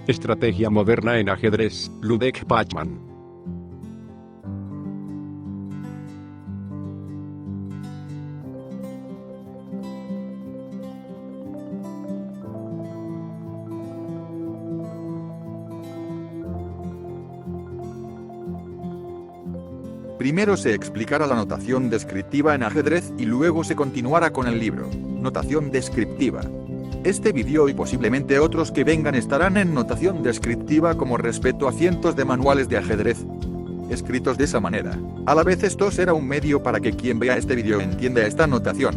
Estrategia moderna en ajedrez, Ludek Pachman. Primero se explicará la notación descriptiva en ajedrez y luego se continuará con el libro, Notación descriptiva. Este vídeo y posiblemente otros que vengan estarán en notación descriptiva como respeto a cientos de manuales de ajedrez escritos de esa manera. A la vez esto será un medio para que quien vea este vídeo entienda esta notación,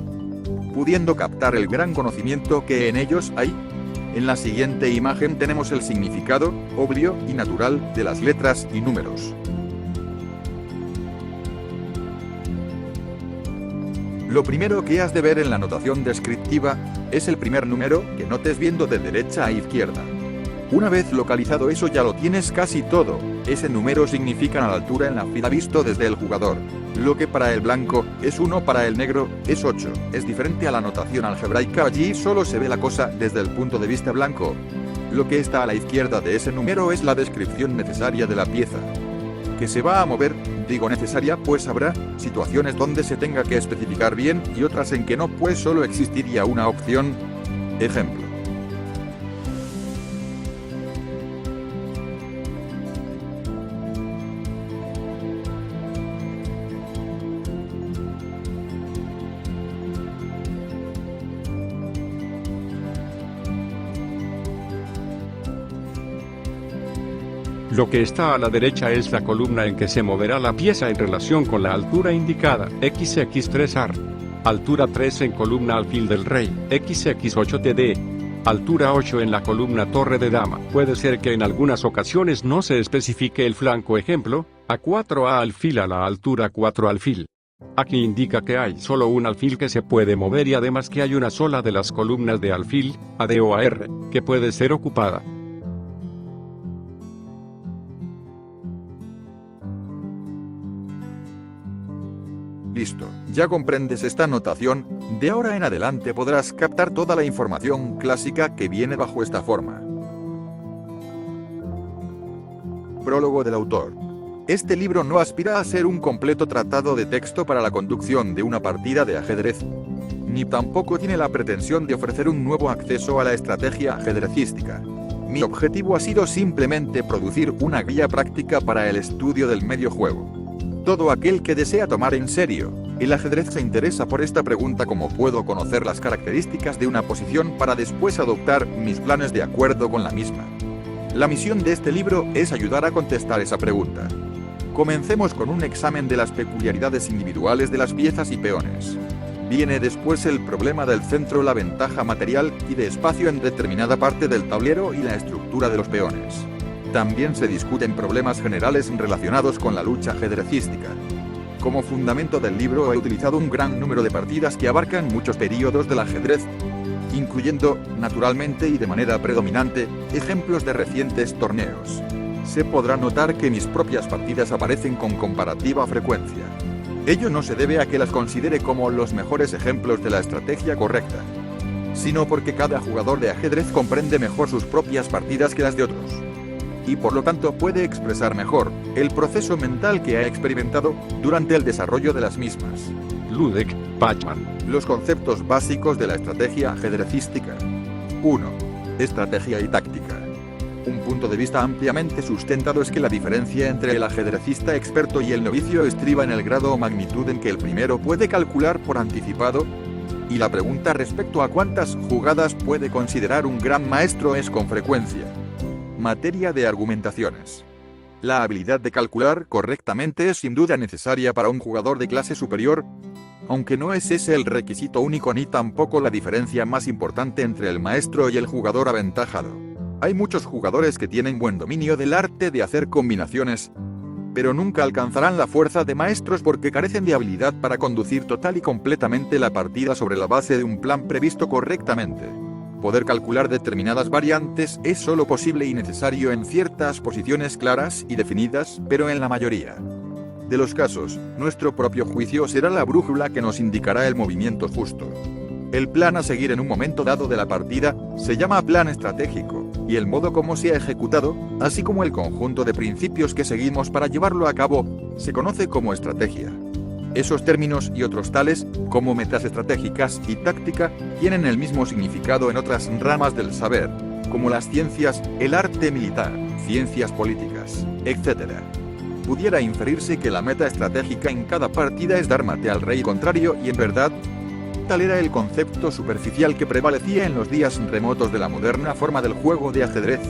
pudiendo captar el gran conocimiento que en ellos hay. En la siguiente imagen tenemos el significado, obvio y natural, de las letras y números. Lo primero que has de ver en la notación descriptiva es el primer número que notes viendo de derecha a izquierda. Una vez localizado eso ya lo tienes casi todo. Ese número significa la altura en la fila visto desde el jugador. Lo que para el blanco es 1 para el negro es 8. Es diferente a la notación algebraica, allí solo se ve la cosa desde el punto de vista blanco. Lo que está a la izquierda de ese número es la descripción necesaria de la pieza que se va a mover. Digo necesaria pues habrá situaciones donde se tenga que especificar bien y otras en que no, pues solo existiría una opción. Ejemplo. Lo que está a la derecha es la columna en que se moverá la pieza en relación con la altura indicada, XX3AR. Altura 3 en columna alfil del rey, XX8TD. Altura 8 en la columna torre de dama. Puede ser que en algunas ocasiones no se especifique el flanco, ejemplo, A4A alfil a la altura 4 alfil. Aquí indica que hay solo un alfil que se puede mover y además que hay una sola de las columnas de alfil, AD o AR, que puede ser ocupada. Listo, ya comprendes esta notación. De ahora en adelante podrás captar toda la información clásica que viene bajo esta forma. Prólogo del autor. Este libro no aspira a ser un completo tratado de texto para la conducción de una partida de ajedrez, ni tampoco tiene la pretensión de ofrecer un nuevo acceso a la estrategia ajedrecística. Mi objetivo ha sido simplemente producir una guía práctica para el estudio del medio juego. Todo aquel que desea tomar en serio el ajedrez se interesa por esta pregunta: ¿cómo puedo conocer las características de una posición para después adoptar mis planes de acuerdo con la misma? La misión de este libro es ayudar a contestar esa pregunta. Comencemos con un examen de las peculiaridades individuales de las piezas y peones. Viene después el problema del centro, la ventaja material y de espacio en determinada parte del tablero y la estructura de los peones. También se discuten problemas generales relacionados con la lucha ajedrecística. Como fundamento del libro he utilizado un gran número de partidas que abarcan muchos periodos del ajedrez, incluyendo, naturalmente y de manera predominante, ejemplos de recientes torneos. Se podrá notar que mis propias partidas aparecen con comparativa frecuencia. Ello no se debe a que las considere como los mejores ejemplos de la estrategia correcta, sino porque cada jugador de ajedrez comprende mejor sus propias partidas que las de otros, y por lo tanto puede expresar mejor el proceso mental que ha experimentado durante el desarrollo de las mismas. Ludek Pachman. Los conceptos básicos de la estrategia ajedrecística. 1. Estrategia y táctica. Un punto de vista ampliamente sustentado es que la diferencia entre el ajedrecista experto y el novicio estriba en el grado o magnitud en que el primero puede calcular por anticipado, y la pregunta respecto a cuántas jugadas puede considerar un gran maestro es con frecuencia materia de argumentaciones. La habilidad de calcular correctamente es sin duda necesaria para un jugador de clase superior, aunque no es ese el requisito único ni tampoco la diferencia más importante entre el maestro y el jugador aventajado. Hay muchos jugadores que tienen buen dominio del arte de hacer combinaciones, pero nunca alcanzarán la fuerza de maestros porque carecen de habilidad para conducir total y completamente la partida sobre la base de un plan previsto correctamente. Poder calcular determinadas variantes es solo posible y necesario en ciertas posiciones claras y definidas, pero en la mayoría de los casos, nuestro propio juicio será la brújula que nos indicará el movimiento justo. El plan a seguir en un momento dado de la partida se llama plan estratégico. y el modo como se ha ejecutado, así como el conjunto de principios que seguimos para llevarlo a cabo, se conoce como estrategia. Esos términos y otros tales, como metas estratégicas y táctica, tienen el mismo significado en otras ramas del saber, como las ciencias, el arte militar, ciencias políticas, etc. Pudiera inferirse que la meta estratégica en cada partida es dar mate al rey contrario y en verdad, tal era el concepto superficial que prevalecía en los días remotos de la moderna forma del juego de ajedrez.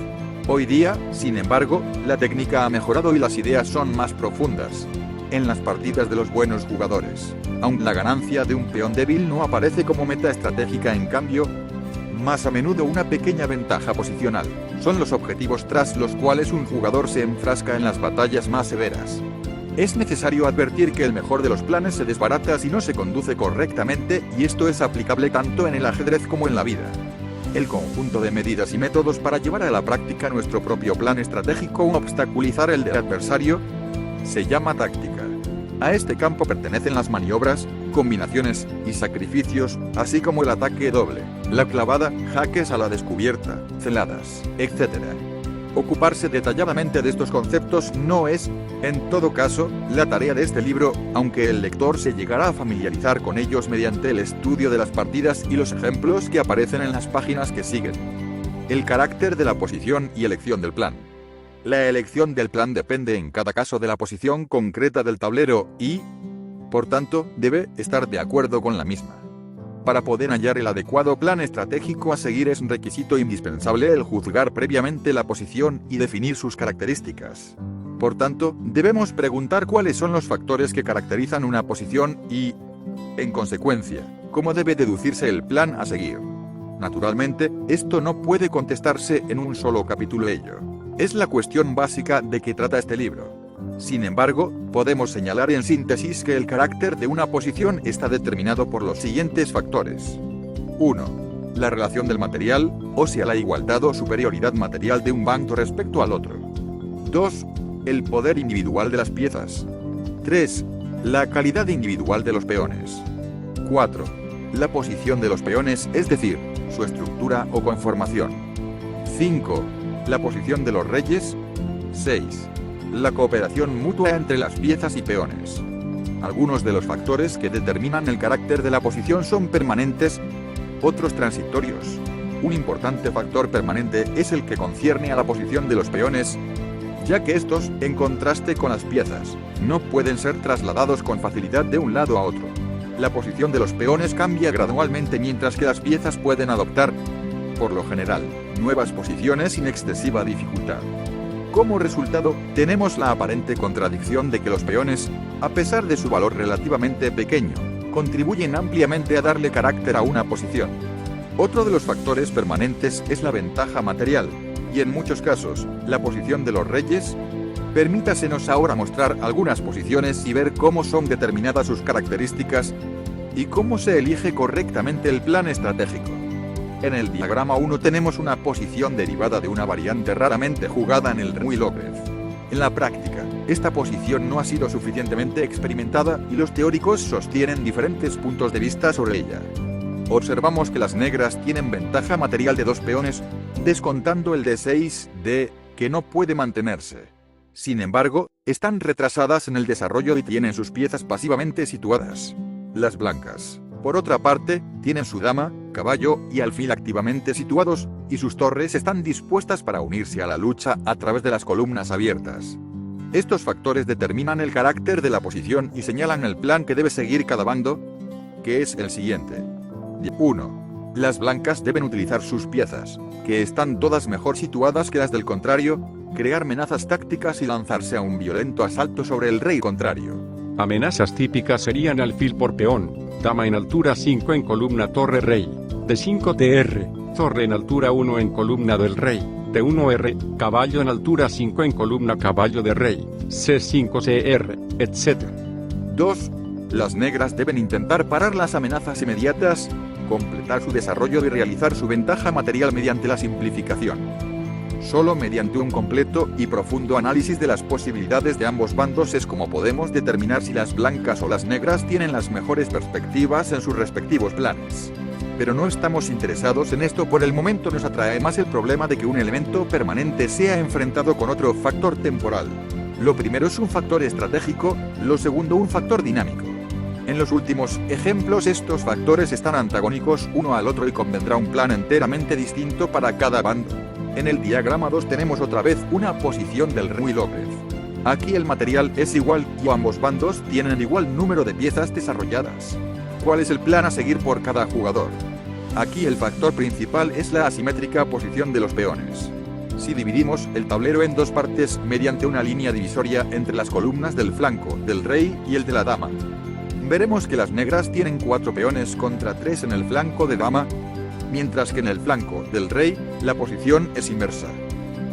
Hoy día, sin embargo, la técnica ha mejorado y las ideas son más profundas. En las partidas de los buenos jugadores, aun la ganancia de un peón débil no aparece como meta estratégica, en cambio, más a menudo una pequeña ventaja posicional, son los objetivos tras los cuales un jugador se enfrasca en las batallas más severas. Es necesario advertir que el mejor de los planes se desbarata si no se conduce correctamente, y esto es aplicable tanto en el ajedrez como en la vida. El conjunto de medidas y métodos para llevar a la práctica nuestro propio plan estratégico o obstaculizar el del adversario se llama táctica. A este campo pertenecen las maniobras, combinaciones y sacrificios, así como el ataque doble, la clavada, jaques a la descubierta, celadas, etc. Ocuparse detalladamente de estos conceptos no es, en todo caso, la tarea de este libro, aunque el lector se llegará a familiarizar con ellos mediante el estudio de las partidas y los ejemplos que aparecen en las páginas que siguen. El carácter de la posición y elección del plan. La elección del plan depende en cada caso de la posición concreta del tablero y, por tanto, debe estar de acuerdo con la misma. Para poder hallar el adecuado plan estratégico a seguir es un requisito indispensable el juzgar previamente la posición y definir sus características. Por tanto, debemos preguntar cuáles son los factores que caracterizan una posición y, en consecuencia, cómo debe deducirse el plan a seguir. Naturalmente, esto no puede contestarse en un solo capítulo. Es la cuestión básica de que trata este libro. Sin embargo, podemos señalar en síntesis que el carácter de una posición está determinado por los siguientes factores. 1. La relación del material, o sea la igualdad o superioridad material de un bando respecto al otro. 2. El poder individual de las piezas. 3. La calidad individual de los peones. 4. La posición de los peones, es decir, su estructura o conformación. 5. La posición de los reyes. 6. La cooperación mutua entre las piezas y peones. Algunos de los factores que determinan el carácter de la posición son permanentes, otros transitorios. Un importante factor permanente es el que concierne a la posición de los peones, ya que estos, en contraste con las piezas, no pueden ser trasladados con facilidad de un lado a otro. La posición de los peones cambia gradualmente mientras que las piezas pueden adoptar, por lo general, nuevas posiciones sin excesiva dificultad. Como resultado, tenemos la aparente contradicción de que los peones, a pesar de su valor relativamente pequeño, contribuyen ampliamente a darle carácter a una posición. Otro de los factores permanentes es la ventaja material, y en muchos casos, la posición de los reyes. Permítasenos ahora mostrar algunas posiciones y ver cómo son determinadas sus características y cómo se elige correctamente el plan estratégico. En el diagrama 1 tenemos una posición derivada de una variante raramente jugada en el Ruy López. En la práctica, esta posición no ha sido suficientemente experimentada y los teóricos sostienen diferentes puntos de vista sobre ella. Observamos que las negras tienen ventaja material de 2 peones, descontando el de 6 de que no puede mantenerse. Sin embargo, están retrasadas en el desarrollo y tienen sus piezas pasivamente situadas. Las blancas, por otra parte, tienen su dama, caballo y alfil activamente situados, y sus torres están dispuestas para unirse a la lucha a través de las columnas abiertas. Estos factores determinan el carácter de la posición y señalan el plan que debe seguir cada bando, que es el siguiente. 1. Las blancas deben utilizar sus piezas, que están todas mejor situadas que las del contrario, crear amenazas tácticas y lanzarse a un violento asalto sobre el rey contrario. Amenazas típicas serían alfil por peón, dama en altura 5 en columna torre rey, D5 TR, torre en altura 1 en columna del rey, T1R, caballo en altura 5 en columna caballo de rey, C5CR, etc. 2. Las negras deben intentar parar las amenazas inmediatas, completar su desarrollo y realizar su ventaja material mediante la simplificación. Solo mediante un completo y profundo análisis de las posibilidades de ambos bandos es como podemos determinar si las blancas o las negras tienen las mejores perspectivas en sus respectivos planes. Pero no estamos interesados en esto por el momento, nos atrae más el problema de que un elemento permanente sea enfrentado con otro factor temporal. Lo primero es un factor estratégico, lo segundo un factor dinámico. En los últimos ejemplos estos factores están antagónicos uno al otro y convendrá un plan enteramente distinto para cada bando. En el diagrama 2 tenemos otra vez una posición del rey López. Aquí el material es igual y ambos bandos tienen igual número de piezas desarrolladas. ¿Cuál es el plan a seguir por cada jugador? Aquí el factor principal es la asimétrica posición de los peones. Si dividimos el tablero en dos partes mediante una línea divisoria entre las columnas del flanco del rey y el de la dama, veremos que las negras tienen 4 peones contra 3 en el flanco de dama, mientras que en el flanco del rey la posición es inversa.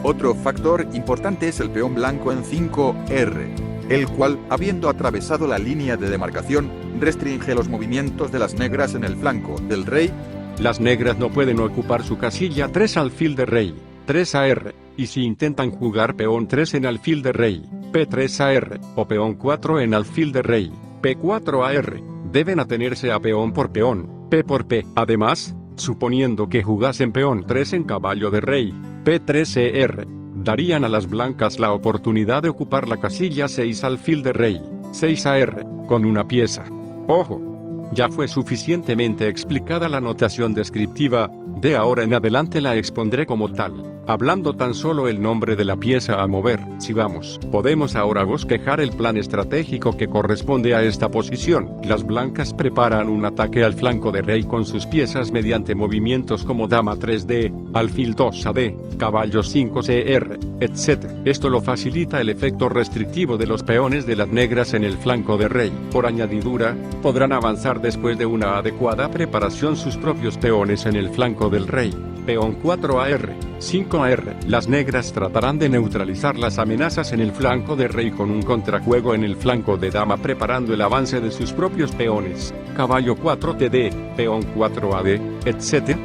Otro factor importante es el peón blanco en 5R, el cual, habiendo atravesado la línea de demarcación, restringe los movimientos de las negras en el flanco del rey. Las negras no pueden ocupar su casilla 3 alfil de rey, 3AR, y si intentan jugar peón 3 en alfil de rey, P3AR, o peón 4 en alfil de rey, P4AR, deben atenerse a peón por peón, P por P. Además, suponiendo que jugasen peón 3 en caballo de rey, P3ER, darían a las blancas la oportunidad de ocupar la casilla 6 alfil de rey, 6AR, con una pieza. Ojo, ya fue suficientemente explicada la notación descriptiva, de ahora en adelante la expondré como tal, hablando tan solo el nombre de la pieza a mover. Sigamos. Podemos ahora bosquejar el plan estratégico que corresponde a esta posición. Las blancas preparan un ataque al flanco de rey con sus piezas mediante movimientos como dama 3D, alfil 2AD, caballo 5CR, etc. Esto lo facilita el efecto restrictivo de los peones de las negras en el flanco de rey. Por añadidura, podrán avanzar después de una adecuada preparación sus propios peones en el flanco del rey. Peón 4AR, 5AR. Las negras tratarán de neutralizar las amenazas en el flanco de rey con un contrajuego en el flanco de dama preparando el avance de sus propios peones, caballo 4TD, peón 4AD, etc.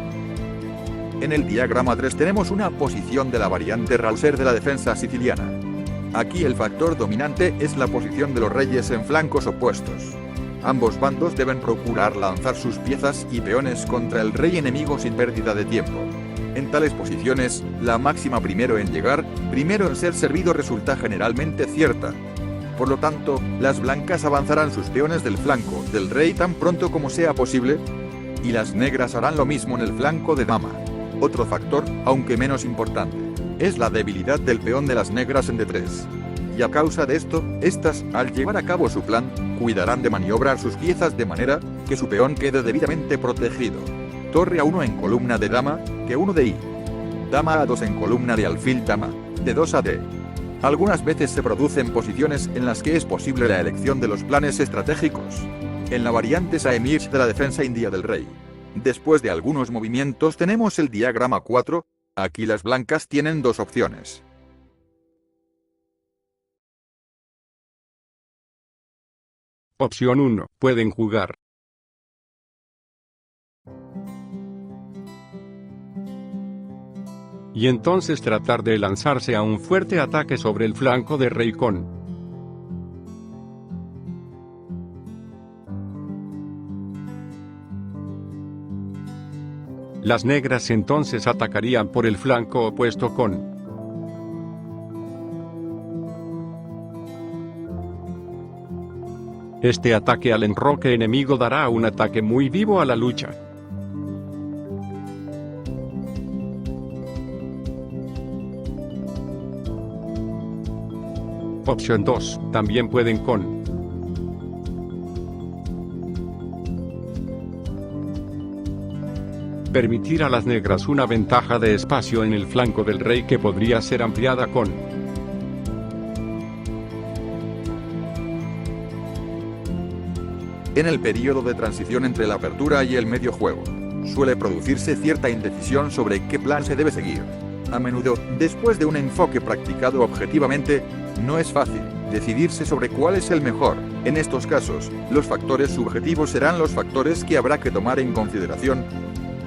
En el diagrama 3 tenemos una posición de la variante Rauser de la defensa siciliana. Aquí el factor dominante es la posición de los reyes en flancos opuestos. Ambos bandos deben procurar lanzar sus piezas y peones contra el rey enemigo sin pérdida de tiempo. En tales posiciones, la máxima primero en llegar, primero en ser servido resulta generalmente cierta. Por lo tanto, las blancas avanzarán sus peones del flanco del rey tan pronto como sea posible, y las negras harán lo mismo en el flanco de dama. Otro factor, aunque menos importante, es la debilidad del peón de las negras en D3. Y a causa de esto, estas, al llevar a cabo su plan, cuidarán de maniobrar sus piezas de manera que su peón quede debidamente protegido. Torre A1 en columna de dama, que 1 de I. Dama A2 en columna de alfil dama, de 2 a D. Algunas veces se producen posiciones en las que es posible la elección de los planes estratégicos. En la variante Saemir de la defensa india del rey. Después de algunos movimientos tenemos el diagrama 4, aquí las blancas tienen dos opciones. Opción 1. Pueden jugar y entonces tratar de lanzarse a un fuerte ataque sobre el flanco de rey con las negras. Entonces atacarían por el flanco opuesto con este ataque al enroque enemigo dará un ataque muy vivo a la lucha. Opción 2. También pueden con permitir a las negras una ventaja de espacio en el flanco del rey que podría ser ampliada con En el periodo de transición entre la apertura y el medio juego, suele producirse cierta indecisión sobre qué plan se debe seguir. A menudo, después de un enfoque practicado objetivamente, no es fácil decidirse sobre cuál es el mejor. En estos casos, los factores subjetivos serán los factores que habrá que tomar en consideración,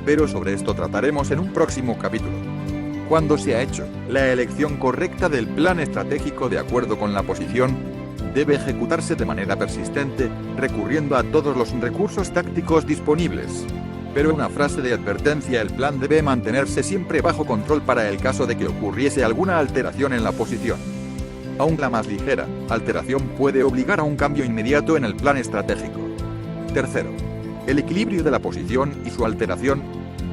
pero sobre esto trataremos en un próximo capítulo. Cuando se ha hecho la elección correcta del plan estratégico de acuerdo con la posición, debe ejecutarse de manera persistente, recurriendo a todos los recursos tácticos disponibles. Pero una frase de advertencia: el plan debe mantenerse siempre bajo control para el caso de que ocurriese alguna alteración en la posición. Aun la más ligera alteración puede obligar a un cambio inmediato en el plan estratégico. Tercero, el equilibrio de la posición y su alteración.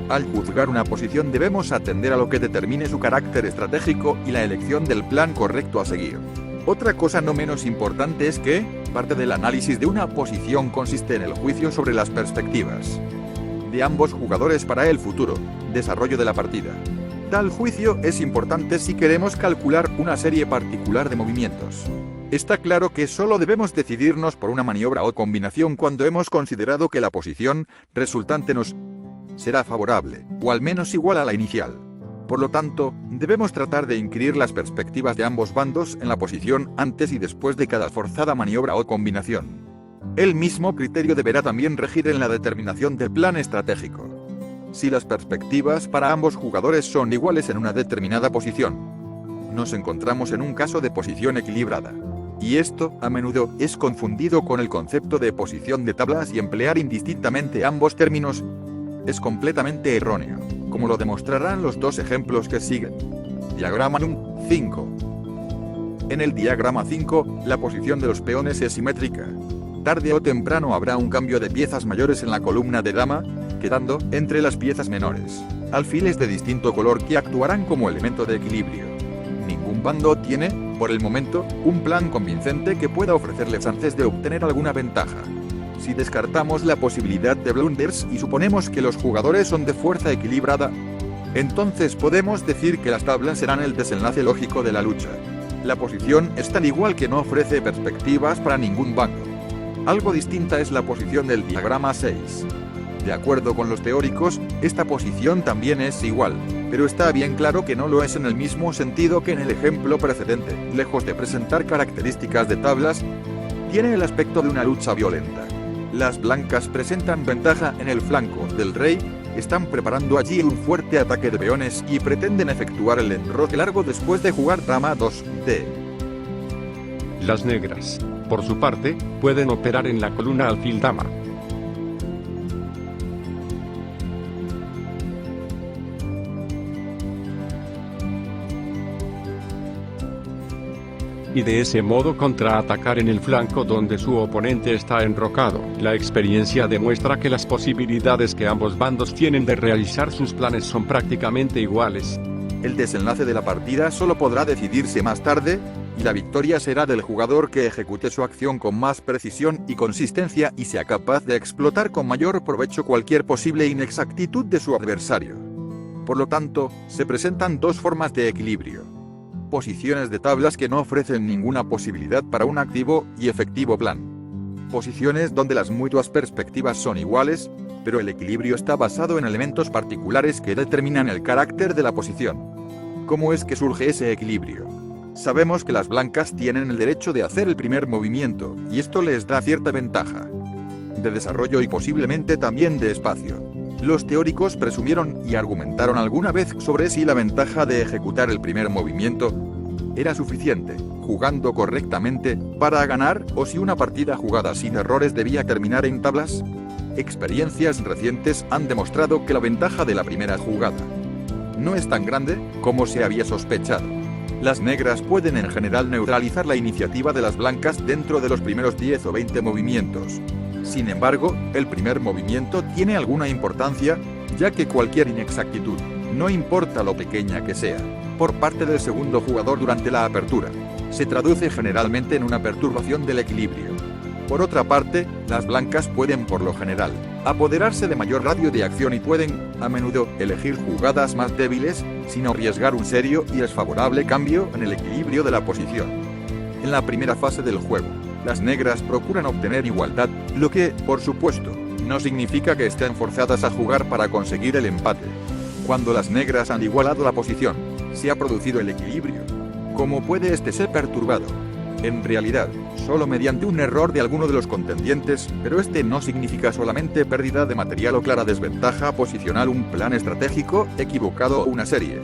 Al juzgar una posición debemos atender a lo que determine su carácter estratégico y la elección del plan correcto a seguir. Otra cosa no menos importante es que, parte del análisis de una posición consiste en el juicio sobre las perspectivas de ambos jugadores para el futuro desarrollo de la partida. Tal juicio es importante si queremos calcular una serie particular de movimientos. Está claro que solo debemos decidirnos por una maniobra o combinación cuando hemos considerado que la posición resultante nos será favorable, o al menos igual a la inicial. Por lo tanto, debemos tratar de incluir las perspectivas de ambos bandos en la posición antes y después de cada forzada maniobra o combinación. El mismo criterio deberá también regir en la determinación del plan estratégico. Si las perspectivas para ambos jugadores son iguales en una determinada posición, nos encontramos en un caso de posición equilibrada. Y esto, a menudo, es confundido con el concepto de posición de tablas y emplear indistintamente ambos términos es completamente erróneo, como lo demostrarán los dos ejemplos que siguen. Diagrama 5. En el diagrama 5, la posición de los peones es simétrica. Tarde o temprano habrá un cambio de piezas mayores en la columna de dama, quedando, entre las piezas menores, alfiles de distinto color que actuarán como elemento de equilibrio. Ningún bando tiene, por el momento, un plan convincente que pueda ofrecerles chances de obtener alguna ventaja. Si descartamos la posibilidad de blunders y suponemos que los jugadores son de fuerza equilibrada, entonces podemos decir que las tablas serán el desenlace lógico de la lucha. La posición es tan igual que no ofrece perspectivas para ningún bando. Algo distinta es la posición del diagrama 6. De acuerdo con los teóricos, esta posición también es igual, pero está bien claro que no lo es en el mismo sentido que en el ejemplo precedente. Lejos de presentar características de tablas, tiene el aspecto de una lucha violenta. Las blancas presentan ventaja en el flanco del rey, están preparando allí un fuerte ataque de peones y pretenden efectuar el enroque largo después de jugar dama 2d. Las negras, por su parte, pueden operar en la columna alfil dama. Y de ese modo contraatacar en el flanco donde su oponente está enrocado. La experiencia demuestra que las posibilidades que ambos bandos tienen de realizar sus planes son prácticamente iguales. El desenlace de la partida solo podrá decidirse más tarde, y la victoria será del jugador que ejecute su acción con más precisión y consistencia y sea capaz de explotar con mayor provecho cualquier posible inexactitud de su adversario. Por lo tanto, se presentan dos formas de equilibrio. Posiciones de tablas que no ofrecen ninguna posibilidad para un activo y efectivo plan. Posiciones donde las mutuas perspectivas son iguales, pero el equilibrio está basado en elementos particulares que determinan el carácter de la posición. ¿Cómo es que surge ese equilibrio? Sabemos que las blancas tienen el derecho de hacer el primer movimiento, y esto les da cierta ventaja de desarrollo y posiblemente también de espacio. Los teóricos presumieron y argumentaron alguna vez sobre si la ventaja de ejecutar el primer movimiento era suficiente, jugando correctamente, para ganar, o si una partida jugada sin errores debía terminar en tablas. Experiencias recientes han demostrado que la ventaja de la primera jugada no es tan grande como se había sospechado. Las negras pueden en general neutralizar la iniciativa de las blancas dentro de los primeros 10 o 20 movimientos. Sin embargo, el primer movimiento tiene alguna importancia, ya que cualquier inexactitud, no importa lo pequeña que sea, por parte del segundo jugador durante la apertura, se traduce generalmente en una perturbación del equilibrio. Por otra parte, las blancas pueden por lo general apoderarse de mayor radio de acción y pueden, a menudo, elegir jugadas más débiles, sin arriesgar un serio y desfavorable cambio en el equilibrio de la posición. En la primera fase del juego, las negras procuran obtener igualdad, lo que, por supuesto, no significa que estén forzadas a jugar para conseguir el empate. Cuando las negras han igualado la posición, se ha producido el equilibrio. ¿Cómo puede este ser perturbado? En realidad, solo mediante un error de alguno de los contendientes, pero este no significa solamente pérdida de material o clara desventaja posicional, un plan estratégico equivocado o una serie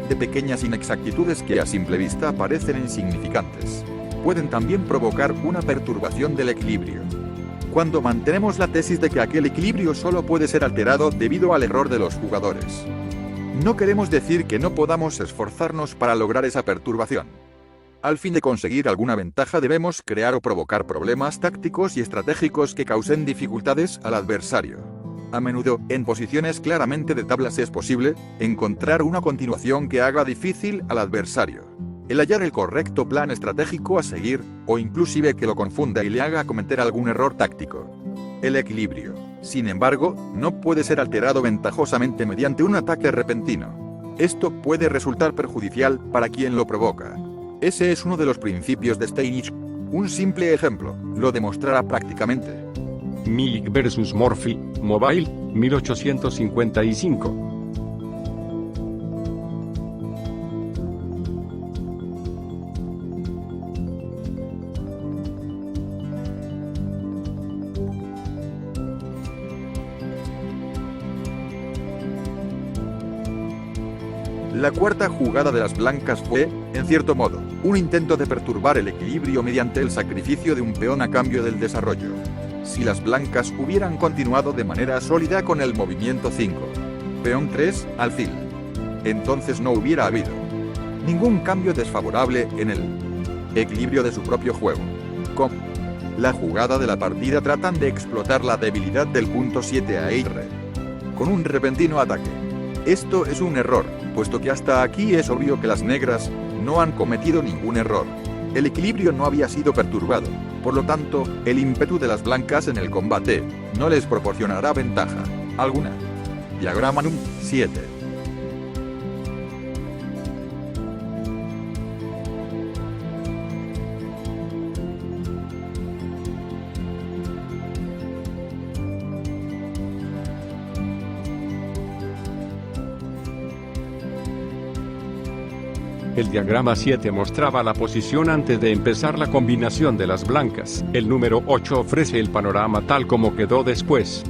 de pequeñas inexactitudes que a simple vista parecen insignificantes. Pueden también provocar una perturbación del equilibrio. cuando mantenemos la tesis de que aquel equilibrio solo puede ser alterado debido al error de los jugadores. No queremos decir que no podamos esforzarnos para lograr esa perturbación. Al fin de conseguir alguna ventaja debemos crear o provocar problemas tácticos y estratégicos que causen dificultades al adversario. A menudo, en posiciones claramente de tablas es posible encontrar una continuación que haga difícil al adversario el hallar el correcto plan estratégico a seguir, o inclusive que lo confunda y le haga cometer algún error táctico. El equilibrio, sin embargo, no puede ser alterado ventajosamente mediante un ataque repentino. Esto puede resultar perjudicial para quien lo provoca. Ese es uno de los principios de Steinitz. Un simple ejemplo lo demostrará prácticamente. Milik vs. Morphy, Mobile, 1855. La cuarta jugada de las blancas fue, en cierto modo, un intento de perturbar el equilibrio mediante el sacrificio de un peón a cambio del desarrollo. Si las blancas hubieran continuado de manera sólida con el movimiento 5, peón 3, alfil, entonces no hubiera habido ningún cambio desfavorable en el equilibrio de su propio juego. Con la jugada de la partida tratan de explotar la debilidad del punto 7 a R con un repentino ataque. Esto es un error, puesto que hasta aquí es obvio que las negras no han cometido ningún error. El equilibrio no había sido perturbado, por lo tanto, el ímpetu de las blancas en el combate no les proporcionará ventaja alguna. Diagrama número 7. El diagrama 7 mostraba la posición antes de empezar la combinación de las blancas. El número 8 ofrece el panorama tal como quedó después.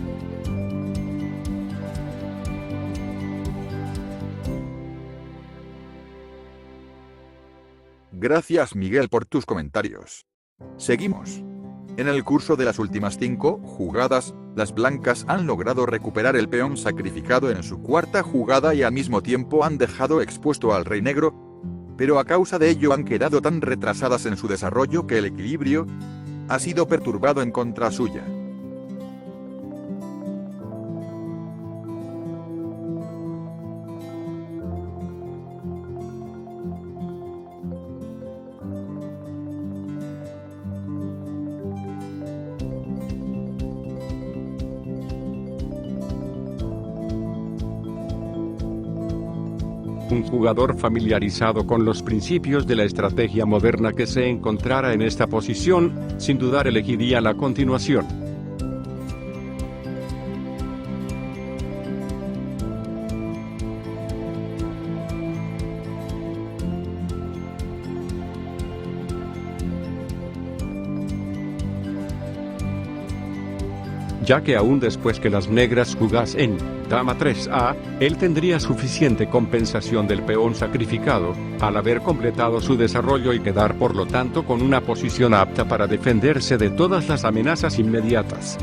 Gracias Miguel por tus comentarios. Seguimos. En el curso de las últimas 5 jugadas, las blancas han logrado recuperar el peón sacrificado en su cuarta jugada y al mismo tiempo han dejado expuesto al rey negro, pero a causa de ello han quedado tan retrasadas en su desarrollo que el equilibrio ha sido perturbado en contra suya. Un jugador familiarizado con los principios de la estrategia moderna que se encontrara en esta posición, sin dudar elegiría la continuación. Ya que aún después que las negras jugasen dama 3A, él tendría suficiente compensación del peón sacrificado, al haber completado su desarrollo y quedar por lo tanto con una posición apta para defenderse de todas las amenazas inmediatas.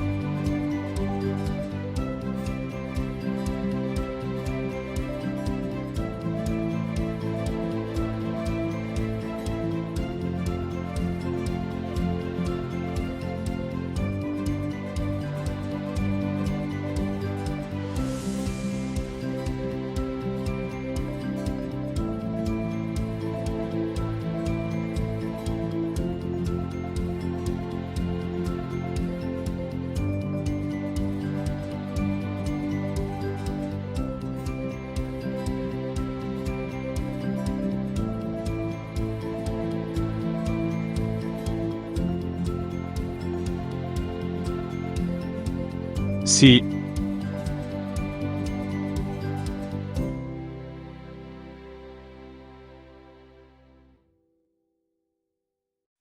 Sí.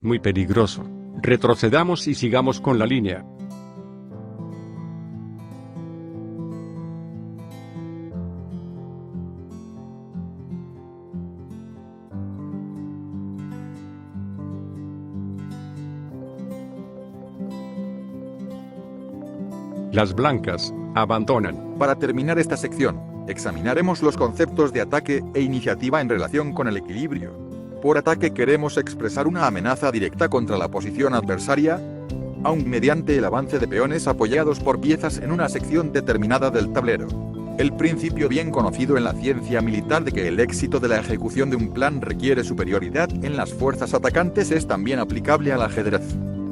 Muy peligroso. Retrocedamos y sigamos con la línea. Las blancas abandonan. Para terminar esta sección, examinaremos los conceptos de ataque e iniciativa en relación con el equilibrio. Por ataque queremos expresar una amenaza directa contra la posición adversaria, aun mediante el avance de peones apoyados por piezas en una sección determinada del tablero. El principio bien conocido en la ciencia militar de que el éxito de la ejecución de un plan requiere superioridad en las fuerzas atacantes es también aplicable al ajedrez.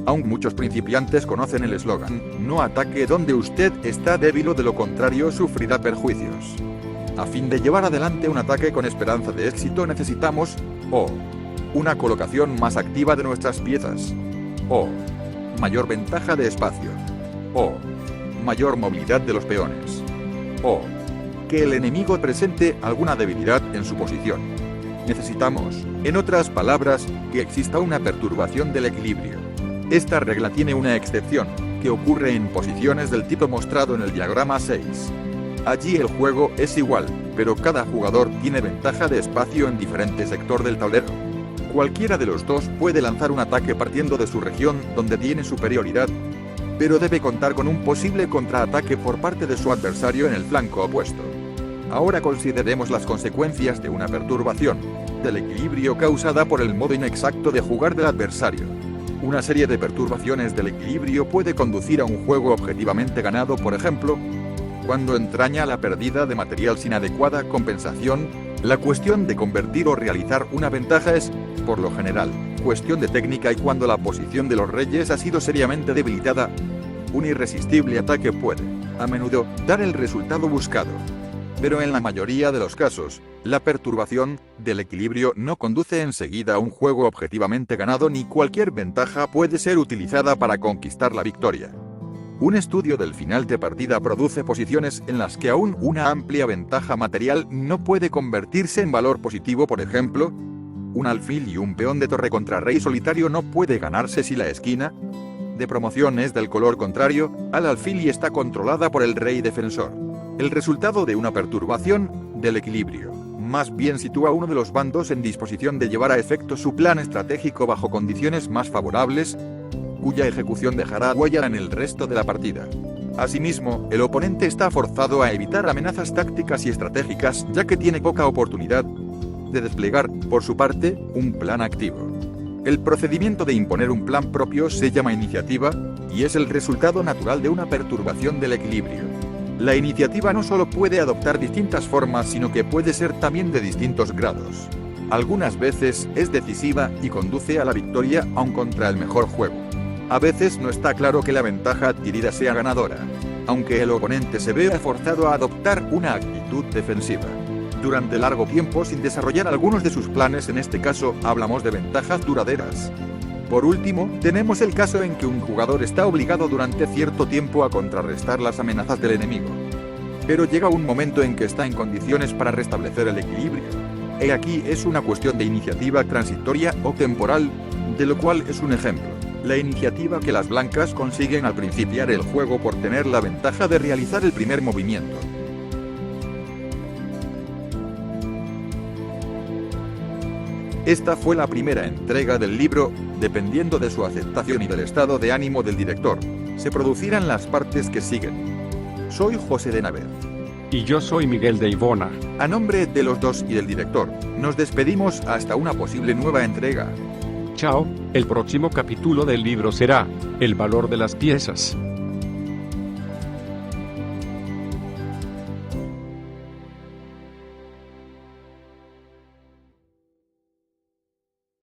Aun muchos principiantes conocen el eslogan, no ataque donde usted está débil o de lo contrario sufrirá perjuicios. A fin de llevar adelante un ataque con esperanza de éxito necesitamos, o una colocación más activa de nuestras piezas, o mayor ventaja de espacio, o mayor movilidad de los peones, o que el enemigo presente alguna debilidad en su posición. Necesitamos, en otras palabras, que exista una perturbación del equilibrio. Esta regla tiene una excepción, que ocurre en posiciones del tipo mostrado en el diagrama 6. Allí el juego es igual, pero cada jugador tiene ventaja de espacio en diferente sector del tablero. Cualquiera de los dos puede lanzar un ataque partiendo de su región donde tiene superioridad, pero debe contar con un posible contraataque por parte de su adversario en el flanco opuesto. Ahora consideremos las consecuencias de una perturbación del equilibrio causada por el modo inexacto de jugar del adversario. Una serie de perturbaciones del equilibrio puede conducir a un juego objetivamente ganado, por ejemplo, cuando entraña la pérdida de material sin adecuada compensación. La cuestión de convertir o realizar una ventaja es, por lo general, cuestión de técnica y cuando la posición de los reyes ha sido seriamente debilitada, un irresistible ataque puede, a menudo, dar el resultado buscado. Pero en la mayoría de los casos, la perturbación del equilibrio no conduce enseguida a un juego objetivamente ganado ni cualquier ventaja puede ser utilizada para conquistar la victoria. Un estudio del final de partida produce posiciones en las que aún una amplia ventaja material no puede convertirse en valor positivo, por ejemplo, un alfil y un peón de torre contra rey solitario no puede ganarse si la esquina de promoción es del color contrario al alfil y está controlada por el rey defensor. El resultado de una perturbación del equilibrio más bien sitúa a uno de los bandos en disposición de llevar a efecto su plan estratégico bajo condiciones más favorables, cuya ejecución dejará huella en el resto de la partida. Asimismo, el oponente está forzado a evitar amenazas tácticas y estratégicas ya que tiene poca oportunidad de desplegar, por su parte, un plan activo. El procedimiento de imponer un plan propio se llama iniciativa, y es el resultado natural de una perturbación del equilibrio. La iniciativa no solo puede adoptar distintas formas, sino que puede ser también de distintos grados. Algunas veces es decisiva y conduce a la victoria aun contra el mejor juego. A veces no está claro que la ventaja adquirida sea ganadora, aunque el oponente se vea forzado a adoptar una actitud defensiva durante largo tiempo sin desarrollar algunos de sus planes. En este caso, hablamos de ventajas duraderas. Por último, tenemos el caso en que un jugador está obligado durante cierto tiempo a contrarrestar las amenazas del enemigo. Pero llega un momento en que está en condiciones para restablecer el equilibrio. He aquí es una cuestión de iniciativa transitoria o temporal, de lo cual es un ejemplo la iniciativa que las blancas consiguen al principiar el juego por tener la ventaja de realizar el primer movimiento. Esta fue la primera entrega del libro. Dependiendo de su aceptación y del estado de ánimo del director, se producirán las partes que siguen. Soy José de Naver. Y yo soy Miguel de Ivona. A nombre de los dos y del director, nos despedimos hasta una posible nueva entrega. Chao, el próximo capítulo del libro será El valor de las piezas.